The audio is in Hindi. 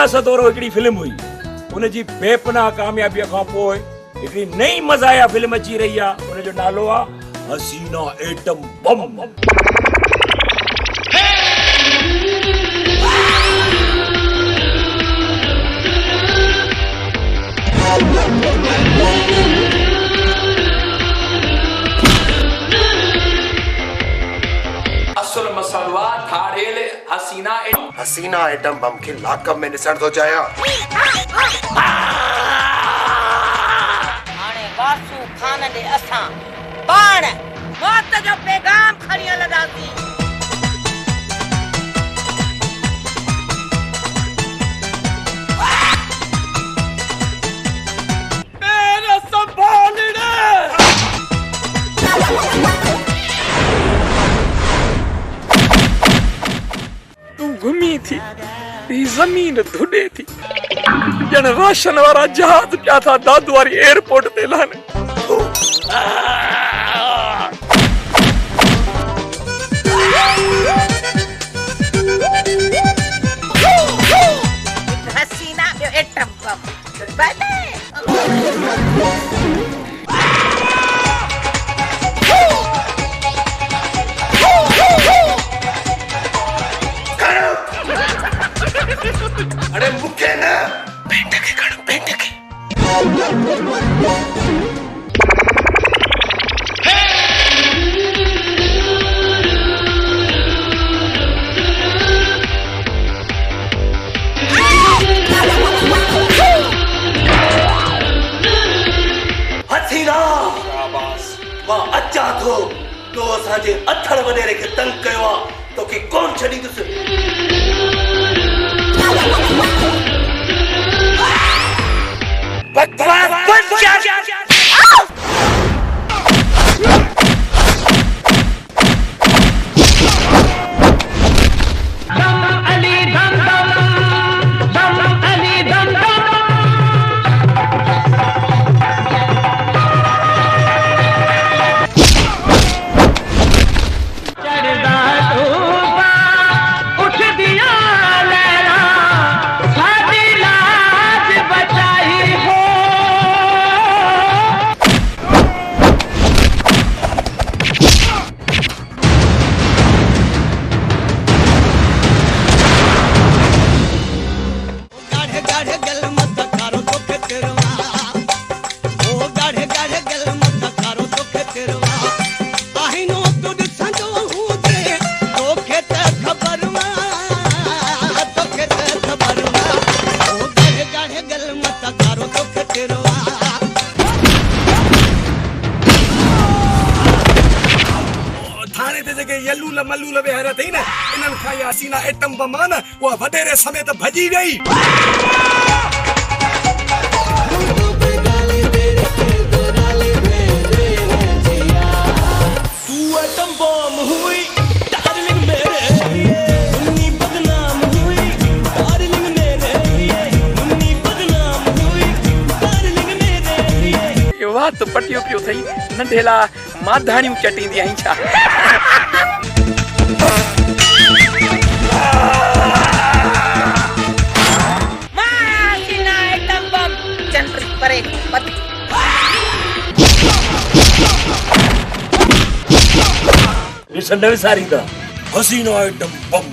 सियासत और हिकिड़ी फिल्म हुई, उन जी बेपनाह कामयाबीअ खां पोइ हिकिड़ी नई मज़ाहिया फिल्म अची रही आहे, उन जो नालो आहे हसीना एटम बम। असल मसलो आहे ठाड़ेल हसीना एटम बम के लाकअप में ॾिसण थो चाहियां। हाणे वासू खान दे असां पाण मौत जो पैगाम खणी हलंदासीं। मेरे संभालने तू घुमी थी, जमीन धुॾे थी, ॼण राशन वारा जहाज पिया था दादू वारी एयरपोर्ट ते लहनि। हसीना जो एटम बम बने। अरे मुखे न पेंट के खड़, पेंट के। हसीना मां अचा थो तो असांजे अथड़ वॾेरे खे तंग कयो आहे, तोखे कोन छॾींदुसि। यलूल मलूल वेहर थी न, इन्हनि खां इहा हसीना एटम बम आहे न, उहा वॾेरे समेत भॼी वई। तू एटम बम हुई डार्लिंग मेरे लिए, उन्नी बदनाम हुई डार्लिंग मेरे लिए, उन्नी बदनाम हुई डार्लिंग मेरे लिए। वाह तो पटियो पियो थई, नंढेला माधाणियूं चटींदी आई छा। ॾिसण न विसारींदा हसीना एटम बम।